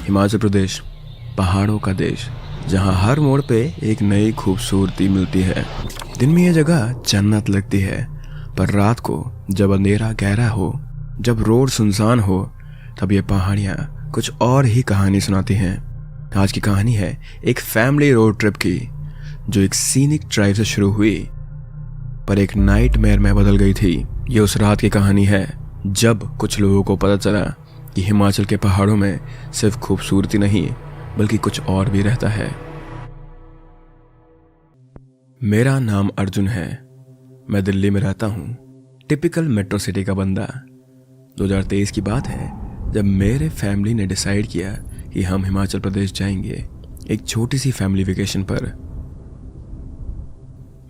हिमाचल प्रदेश पहाड़ों का देश, जहां हर मोड़ पे एक नई खूबसूरती मिलती है। दिन में ये जगह जन्नत लगती है, पर रात को जब अंधेरा गहरा हो, जब रोड सुनसान हो, तब ये पहाड़ियाँ कुछ और ही कहानी सुनाती हैं। आज की कहानी है एक फैमिली रोड ट्रिप की, जो एक सीनिक ड्राइव से शुरू हुई पर एक नाइटमेयर में बदल गई थी। ये उस रात की कहानी है जब कुछ लोगों को पता चला कि हिमाचल के पहाड़ों में सिर्फ खूबसूरती नहीं बल्कि कुछ और भी रहता है। मेरा नाम अर्जुन है, मैं दिल्ली में रहता हूँ। टिपिकल मेट्रो सिटी का बंदा। 2023 की बात है जब मेरे फैमिली ने डिसाइड किया कि हम हिमाचल प्रदेश जाएंगे एक छोटी सी फैमिली वेकेशन पर।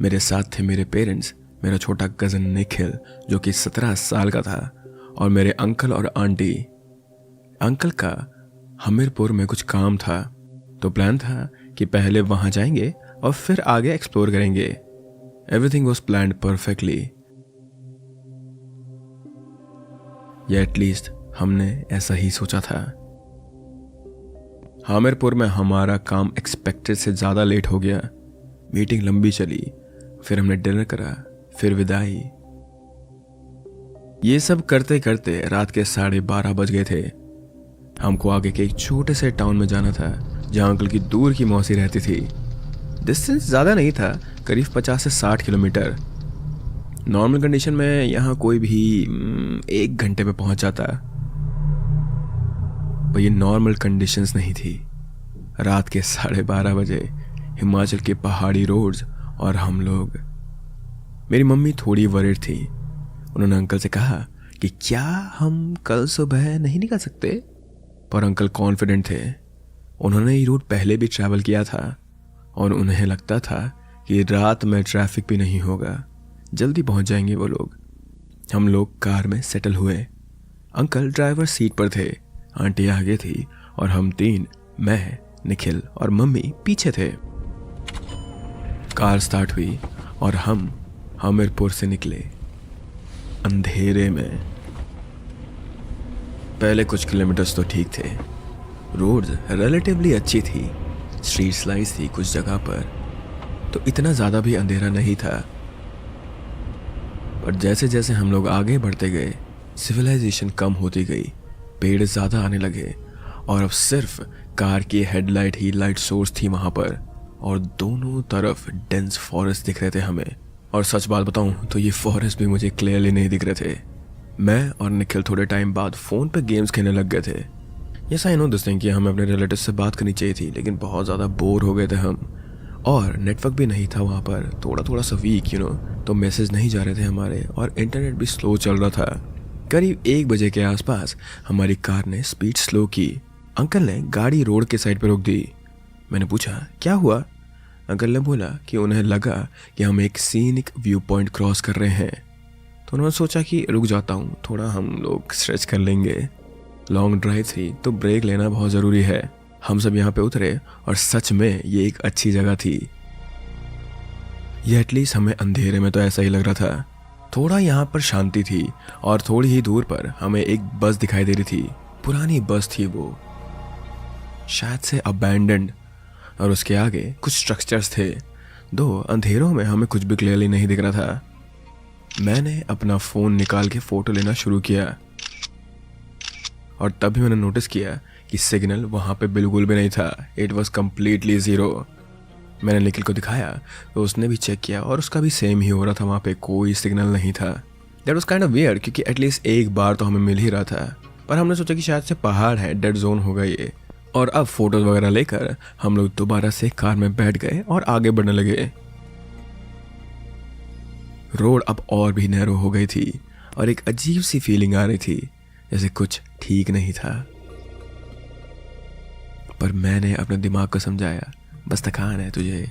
मेरे साथ थे मेरे पेरेंट्स, मेरा छोटा कजन निखिल जो कि 17 साल का था, और मेरे अंकल और आंटी। अंकल का हमीरपुर में कुछ काम था, तो प्लान था कि पहले वहां जाएंगे और फिर आगे एक्सप्लोर करेंगे। एवरीथिंग वॉज प्लान्ड परफेक्टली, या एटलीस्ट हमने ऐसा ही सोचा था। हमीरपुर में हमारा काम एक्सपेक्टेड से ज्यादा लेट हो गया। मीटिंग लंबी चली, फिर हमने डिनर करा, फिर विदाई। ये सब करते करते रात के 12:30 बज गए थे। हमको आगे के एक छोटे से टाउन में जाना था जहां अंकल की दूर की मौसी रहती थी। डिस्टेंस ज़्यादा नहीं था, करीब 50 से 60 किलोमीटर। नॉर्मल कंडीशन में यहाँ कोई भी 1 घंटे में पहुंच जाता, पर ये नॉर्मल कंडीशंस नहीं थी। रात के 12:30 बजे हिमाचल के पहाड़ी रोड्स और हम लोग। मेरी मम्मी थोड़ी वरीड थी। उन्होंने अंकल से कहा कि क्या हम कल सुबह नहीं निकल सकते, पर अंकल कॉन्फिडेंट थे। उन्होंने ये रूट पहले भी ट्रैवल किया था और उन्हें लगता था कि रात में ट्रैफिक भी नहीं होगा, जल्दी पहुंच जाएंगे वो लोग। हम लोग कार में सेटल हुए। अंकल ड्राइवर सीट पर थे, आंटी आगे थी और हम तीन, मैं, निखिल और मम्मी पीछे थे। कार स्टार्ट हुई और हम हमीरपुर से निकले अंधेरे में। पहले कुछ किलोमीटर्स तो ठीक थे, रोड्स रिलेटिवली अच्छी थी, स्ट्रीट लाइट्स थी कुछ जगह पर, तो इतना ज़्यादा भी अंधेरा नहीं था। पर जैसे जैसे हम लोग आगे बढ़ते गए, सिविलाइजेशन कम होती गई, पेड़ ज़्यादा आने लगे और अब सिर्फ कार की हेडलाइट ही लाइट सोर्स थी वहाँ पर, और दोनों तरफ डेंस फॉरेस्ट दिख रहे थे हमें। और सच बात बताऊं तो ये फॉरेस्ट भी मुझे क्लियरली नहीं दिख रहे थे। मैं और निखिल थोड़े टाइम बाद फ़ोन पे गेम्स खेलने लग गए थे। Yes I know this thing कि हमें अपने रिलेटिव से बात करनी चाहिए थी, लेकिन बहुत ज़्यादा बोर हो गए थे हम, और नेटवर्क भी नहीं था वहाँ पर, थोड़ा सा वीक तो मैसेज नहीं जा रहे थे हमारे, और इंटरनेट भी स्लो चल रहा था। करीब 1 बजे के आसपास हमारी कार ने स्पीड स्लो की। अंकल ने गाड़ी रोड के साइड पर रोक दी। मैंने पूछा क्या हुआ? अंकल ने बोला कि उन्हें लगा कि हम एक सीनिक व्यू पॉइंट क्रॉस कर रहे हैं, तो उन्होंने सोचा कि रुक जाता हूँ, थोड़ा हम लोग स्ट्रेच कर लेंगे। लॉन्ग ड्राइव थी तो ब्रेक लेना बहुत ज़रूरी है। हम सब यहाँ पे उतरे और सच में ये एक अच्छी जगह थी। ये एटलीस्ट हमें अंधेरे में तो ऐसा ही लग रहा था। थोड़ा यहाँ पर शांति थी और थोड़ी ही दूर पर हमें एक बस दिखाई दे रही थी। पुरानी बस थी वो, शायद से अबैंडन्ड, और उसके आगे कुछ स्ट्रक्चर्स थे, दो अंधेरों में हमें कुछ भी क्लियरली नहीं दिख रहा था। मैंने अपना फ़ोन निकाल के फ़ोटो लेना शुरू किया, और तभी मैंने नोटिस किया कि सिग्नल वहाँ पे बिल्कुल भी नहीं था। It was completely zero. मैंने निखिल को दिखाया तो उसने भी चेक किया और उसका भी सेम ही हो रहा था, वहाँ पे कोई सिग्नल नहीं था। That was kind of weird, क्योंकि एटलीस्ट एक बार तो हमें मिल ही रहा था, पर हमने सोचा कि शायद से पहाड़ है, डेड जोन होगा ये। और अब फोटोज वगैरह लेकर हम लोग दोबारा से कार में बैठ गए और आगे बढ़ने लगे। रोड अब और भी नैरो हो गई थी और एक अजीब सी फीलिंग आ रही थी, जैसे कुछ ठीक नहीं था। पर मैंने अपने दिमाग को समझाया, बस थकान है तुझे,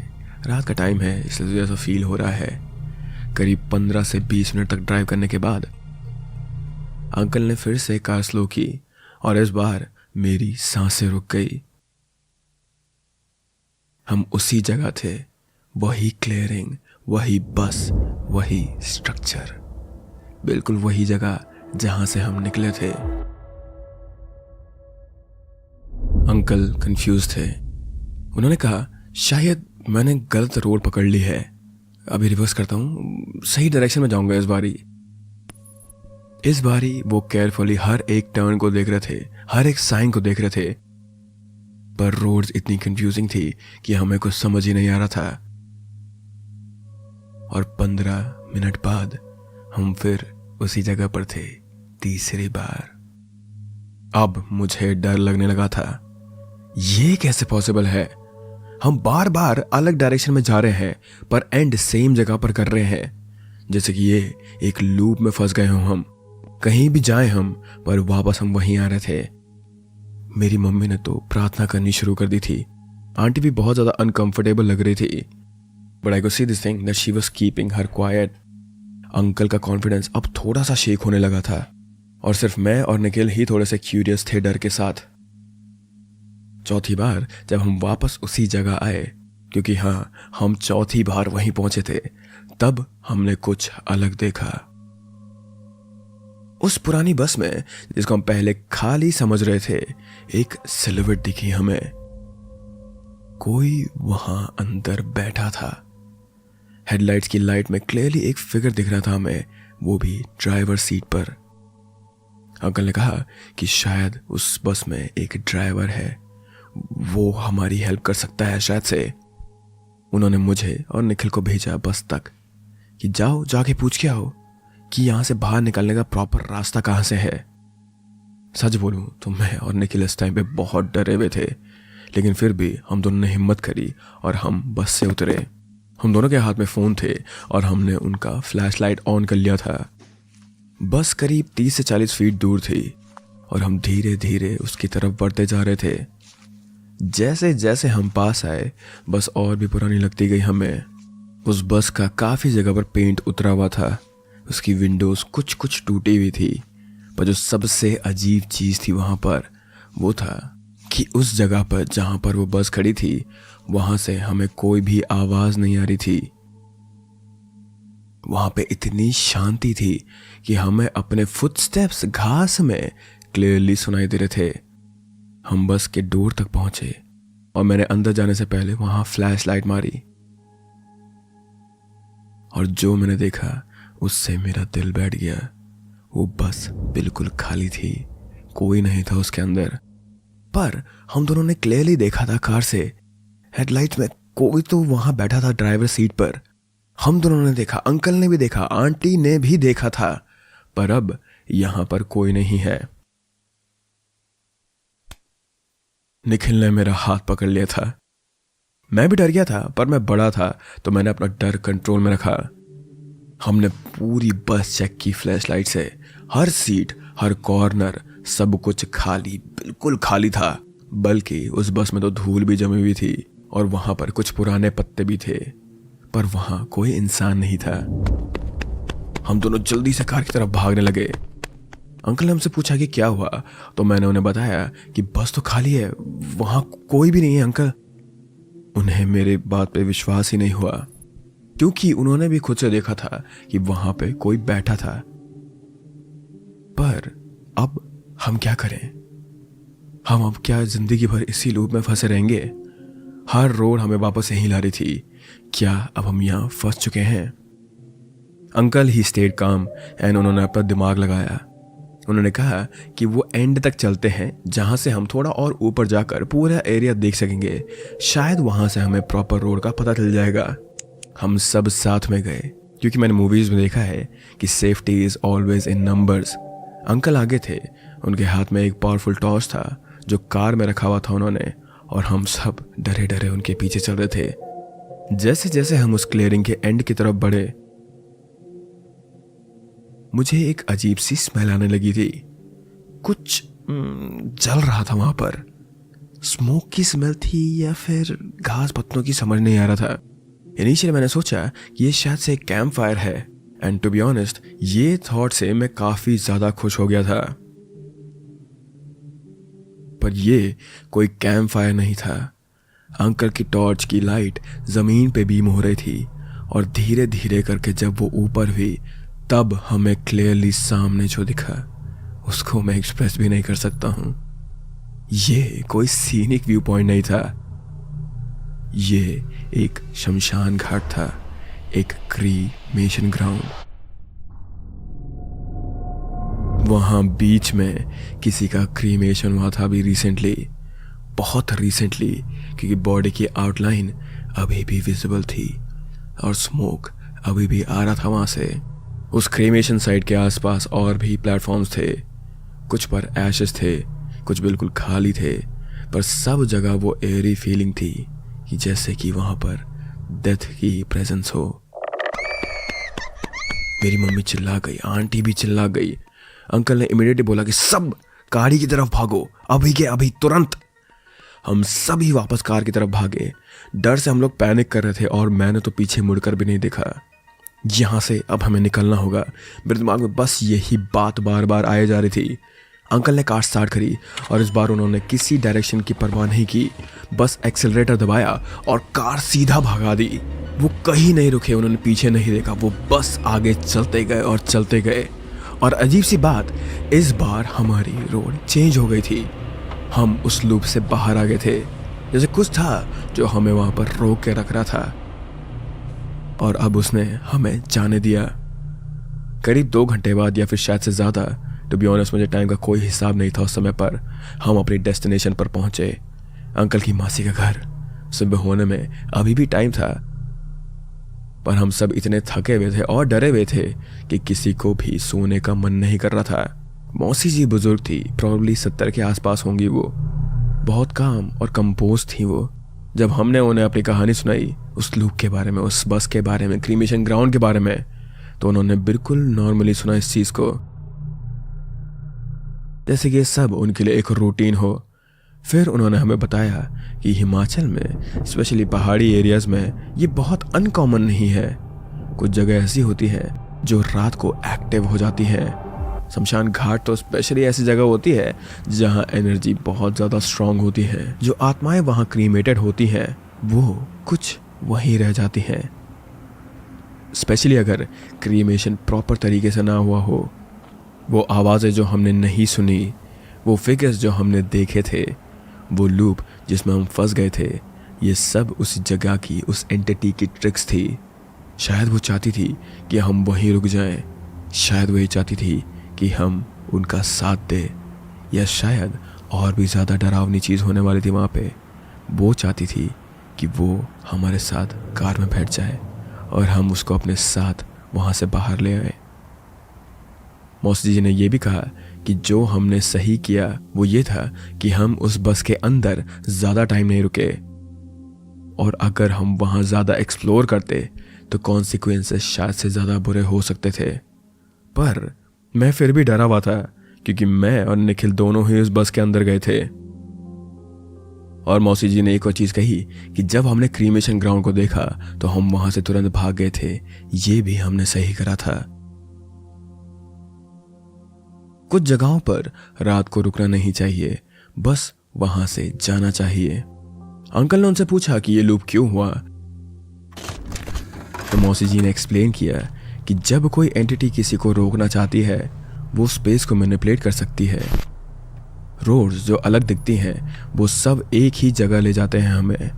रात का टाइम है इसलिए तुझे ऐसा फील हो रहा है। करीब 15 से 20 मिनट तक ड्राइव करने के बाद अंकल ने फिर से कार स्लो की और इस बार मेरी सांसें रुक गई। हम उसी जगह थे, वही क्लियरिंग, वही बस, वही स्ट्रक्चर, बिल्कुल वही जगह जहां से हम निकले थे। अंकल कंफ्यूज थे। उन्होंने कहा, शायद मैंने गलत रोड पकड़ ली है, अभी रिवर्स करता हूँ, सही डायरेक्शन में जाऊंगा इस बारी वो केयरफुली हर एक टर्न को देख रहे थे, हर एक साइन को देख रहे थे, पर रोड्स इतनी कंफ्यूजिंग थी कि हमें कुछ समझ ही नहीं आ रहा था। और 15 मिनट बाद हम फिर उसी जगह पर थे, तीसरी बार। अब मुझे डर लगने लगा था। ये कैसे पॉसिबल है? हम बार बार अलग डायरेक्शन में जा रहे हैं पर एंड सेम जगह पर कर रहे हैं, जैसे कि ये एक लूप में फंस गए हों हम। कहीं भी जाएं हम, पर वापस हम वहीं आ रहे थे। मेरी मम्मी ने तो प्रार्थना करनी शुरू कर दी थी। आंटी भी बहुत ज्यादा अनकंफर्टेबल लग रही थी, but I could see this thing that she was keeping her quite. Uncle का कॉन्फिडेंस अब थोड़ा सा शेक होने लगा था और सिर्फ मैं और निखिल ही थोड़े से क्यूरियस थे डर के साथ। चौथी बार जब हम वापस उसी जगह आए, क्योंकि हाँ, हम चौथी बार वहीं पहुंचे थे, तब हमने कुछ अलग देखा। उस पुरानी बस में, जिसको हम पहले खाली समझ रहे थे, एक सिलुएट दिखी हमें। कोई वहां अंदर बैठा था। हेडलाइट्स की लाइट में क्लियरली एक फिगर दिख रहा था हमें, वो भी ड्राइवर सीट पर। अंकल ने कहा कि शायद उस बस में एक ड्राइवर है, वो हमारी हेल्प कर सकता है शायद से। उन्होंने मुझे और निखिल को भेजा बस तक कि जाओ, जाके पूछ के आओ कि यहां से बाहर निकलने का प्रॉपर रास्ता कहां से है। सच बोलूं तो मैं और निखिल इस टाइम पे बहुत डरे हुए थे, लेकिन फिर भी हम दोनों ने हिम्मत करी और हम बस से उतरे। हम दोनों के हाथ में फोन थे और हमने उनका फ्लैशलाइट ऑन कर लिया था। बस करीब 30 से 40 फीट दूर थी और हम धीरे धीरे उसकी तरफ बढ़ते जा रहे थे। जैसे जैसे हम पास आए, बस और भी पुरानी लगती गई हमें। उस बस का काफी जगह पर पेंट उतरा हुआ था, उसकी विंडोज कुछ कुछ टूटी हुई थी, पर जो सबसे अजीब चीज थी वहां पर, वो था कि उस जगह पर जहां पर वो बस खड़ी थी, वहां से हमें कोई भी आवाज नहीं आ रही थी। वहां पे इतनी शांति थी कि हमें अपने फुटस्टेप्स घास में क्लियरली सुनाई दे रहे थे। हम बस के डोर तक पहुंचे और मैंने अंदर जाने से पहले वहां फ्लैश लाइट मारी, और जो मैंने देखा उससे मेरा दिल बैठ गया। वो बस बिल्कुल खाली थी, कोई नहीं था उसके अंदर। पर हम दोनों ने क्लियरली देखा था कार से हेडलाइट में कोई तो वहां बैठा था ड्राइवर सीट पर। हम दोनों ने देखा, अंकल ने भी देखा, आंटी ने भी देखा था, पर अब यहां पर कोई नहीं है। निखिल ने मेरा हाथ पकड़ लिया था। मैं भी डर गया था, पर मैं बड़ा था तो मैंने अपना डर कंट्रोल में रखा। हमने पूरी बस चेक की फ्लैशलाइट से। हर सीट, हर कॉर्नर, सब कुछ खाली, बिल्कुल खाली था। बल्कि उस बस में तो धूल भी जमी हुई थी और वहां पर कुछ पुराने पत्ते भी थे, पर वहां कोई इंसान नहीं था। हम दोनों जल्दी से कार की तरफ भागने लगे। अंकल ने हमसे पूछा कि क्या हुआ, तो मैंने उन्हें बताया कि बस तो खाली है, वहां कोई भी नहीं है अंकल। उन्हें मेरे बात पे विश्वास ही नहीं हुआ, क्योंकि उन्होंने भी खुद से देखा था कि वहां पे कोई बैठा था। पर अब हम क्या करें? हम अब क्या जिंदगी भर इसी लूप में फंसे रहेंगे? हर रोड हमें वापस यहीं ला रही थी। क्या अब हम यहां फंस चुके हैं? अंकल ही स्टेड काम एंड उन्होंने अपना दिमाग लगाया। उन्होंने कहा कि वो एंड तक चलते हैं, जहां से हम थोड़ा और ऊपर जाकर पूरा एरिया देख सकेंगे। शायद वहां से हमें प्रॉपर रोड का पता चल जाएगा। हम सब साथ में गए, क्योंकि मैंने मूवीज में देखा है कि safety is always in numbers. Uncle आगे थे, उनके हाथ में एक पावरफुल टॉर्च था जो कार में रखा हुआ था उन्होंने, और हम सब डरे डरे उनके पीछे चल रहे थे। जैसे जैसे हम उस क्लियरिंग के एंड की तरफ बढ़े, मुझे एक अजीब सी स्मेल आने लगी थी। कुछ जल रहा था वहां पर। स्मोक की स्मेल थी या फिर घास पत्तों की, समझ नहीं आ रहा था। इनिशियली मैंने सोचा कि ये शायद से एक कैंप फायर है, एंड टू बी ऑनेस्ट ये थॉट से मैं काफी ज्यादा खुश हो गया था। पर ये कोई कैंप फायर नहीं था। अंकल की टॉर्च की लाइट जमीन पे बीम हो रही थी, और धीरे धीरे करके जब वो ऊपर हुई, तब हमें क्लियरली सामने जो दिखा उसको मैं एक्सप्रेस भी नहीं कर सकता हूं। ये कोई सीनिक व्यू पॉइंट नहीं था, ये एक शमशान घाट था, एक क्रीमेशन ग्राउंड। वहां बीच में किसी का क्रीमेशन हुआ था अभी रिसेंटली, बहुत रिसेंटली, क्योंकि बॉडी की आउटलाइन अभी भी विजिबल थी और स्मोक अभी भी आ रहा था वहां से। उस क्रीमेशन साइट के आसपास और भी प्लेटफॉर्म्स थे, कुछ पर एशेस थे, कुछ बिल्कुल खाली थे, पर सब जगह वो एयरी फीलिंग थी कि जैसे कि वहां पर डेथ की प्रेजेंस हो। मेरी मम्मी चिल्ला गई, आंटी भी चिल्ला गई। अंकल ने इमीडिएटली बोला कि सब गाड़ी की तरफ भागो, अभी के अभी, तुरंत। हम सभी वापस कार की तरफ भागे। डर से हम लोग पैनिक कर रहे थे और मैंने तो पीछे मुड़कर भी नहीं देखा। यहाँ से अब हमें निकलना होगा। मेरे दिमाग में बस यही बात बार बार आए जा रही थी। अंकल ने कार स्टार्ट करी और इस बार उन्होंने किसी डायरेक्शन की परवाह नहीं की, बस एक्सेलरेटर दबाया और कार सीधा भगा दी। वो कहीं नहीं रुके, उन्होंने पीछे नहीं देखा, वो बस आगे चलते गए और चलते गए। और अजीब सी बात, इस बार हमारी रोड चेंज हो गई थी। हम उस लूप से बाहर आ गए थे, जैसे कुछ था जो हमें वहां पर रोक के रख रहा था और अब उसने हमें जाने दिया। करीब 2 घंटे बाद या फिर शायद से ज़्यादा, टू बी ऑनेस्ट मुझे टाइम का कोई हिसाब नहीं था उस समय पर, हम अपनी डेस्टिनेशन पर पहुंचे, अंकल की मासी का घर। सुबह होने में अभी भी टाइम था, पर हम सब इतने थके हुए थे और डरे हुए थे कि किसी को भी सोने का मन नहीं कर रहा था। मौसी जी बुजुर्ग थी, प्रॉब्ली 70 के आसपास होंगी वो, बहुत काम और कंपोज थी वो। जब हमने उन्हें अपनी कहानी सुनाई उस लूप के बारे में, उस बस के बारे में, क्रीमेशन ग्राउंड के बारे में, तो उन्होंने बिल्कुल नॉर्मली सुना इस चीज को, जैसे कि ये सब उनके लिए एक रूटीन हो। फिर उन्होंने हमें बताया कि हिमाचल में, स्पेशली पहाड़ी एरियाज में, ये बहुत अनकॉमन नहीं है। कुछ जगह ऐसी होती है जो रात को एक्टिव हो जाती है। शमशान घाट तो स्पेशली ऐसी जगह होती है जहां एनर्जी बहुत ज़्यादा स्ट्रांग होती है। जो आत्माएं वहां क्रीमेटेड होती हैं वो कुछ वहीं रह जाती हैं, स्पेशली अगर क्रीमेशन प्रॉपर तरीके से ना हुआ हो। वो आवाज़ें जो हमने नहीं सुनी, वो फिगर्स जो हमने देखे थे, वो लूप जिसमें हम फंस गए थे, ये सब उस जगह की, उस एंटिटी की ट्रिक्स थी। शायद वो चाहती थी कि हम वहीं रुक जाएं, शायद वो ये चाहती थी कि हम उनका साथ दें, या शायद और भी ज़्यादा डरावनी चीज़ होने वाली थी वहाँ पे। वो चाहती थी कि वो हमारे साथ कार में बैठ जाए और हम उसको अपने साथ वहाँ से बाहर ले आए। मौसी जी ने यह भी कहा कि जो हमने सही किया वो ये था कि हम उस बस के अंदर ज़्यादा टाइम नहीं रुके, और अगर हम वहाँ ज़्यादा एक्सप्लोर करते तो कॉन्सिक्वेंसेस शायद से ज़्यादा बुरे हो सकते थे। पर मैं फिर भी डरा हुआ था, क्योंकि मैं और निखिल दोनों ही उस बस के अंदर गए थे। और मौसी जी ने एक और चीज़ कही कि जब हमने क्रीमेशन ग्राउंड को देखा तो हम वहाँ से तुरंत भाग गए थे। ये भी हमने सही करा था। कुछ जगहों पर रात को रुकना नहीं चाहिए, बस वहां से जाना चाहिए। अंकल ने उनसे पूछा कि ये लूप क्यों हुआ, तो मौसी जी ने एक्सप्लेन किया कि जब कोई एंटिटी किसी को रोकना चाहती है वो स्पेस को मैनिपुलेट कर सकती है। रोड्स जो अलग दिखती हैं वो सब एक ही जगह ले जाते हैं हमें।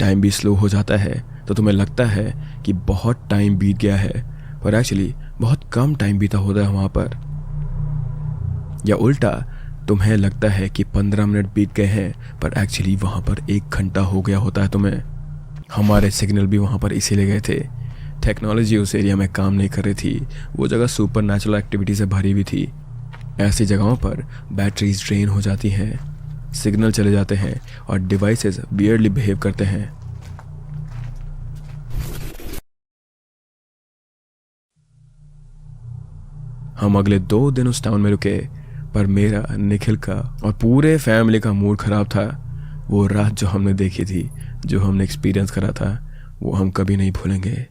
टाइम भी स्लो हो जाता है तो तुम्हें लगता है कि बहुत टाइम बीत गया है, पर एक्चुअली बहुत कम टाइम बीता होता है वहाँ पर। या उल्टा, तुम्हें लगता है कि 15 मिनट बीत गए हैं पर एक्चुअली वहाँ पर 1 घंटा हो गया होता है तुम्हें। हमारे सिग्नल भी वहाँ पर इसीलिए गए थे। टेक्नोलॉजी उस एरिया में काम नहीं कर रही थी, वो जगह सुपर नेचुरल एक्टिविटी से भरी हुई थी। ऐसी जगहों पर बैटरीज ड्रेन हो जाती हैं, सिग्नल चले जाते हैं और डिवाइसेस वियर्डली बिहेव करते हैं। हम अगले 2 दिन उस टाउन में रुके, पर मेरा, निखिल का और पूरे फैमिली का मूड खराब था। वो रात जो हमने देखी थी, जो हमने एक्सपीरियंस करा था, वो हम कभी नहीं भूलेंगे।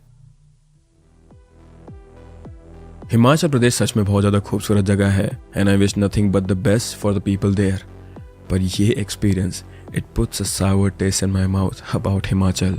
हिमाचल प्रदेश सच में बहुत ज़्यादा खूबसूरत जगह है, and I wish nothing but the best for the people there. पर ये experience, it puts a sour taste in my mouth about Himachal.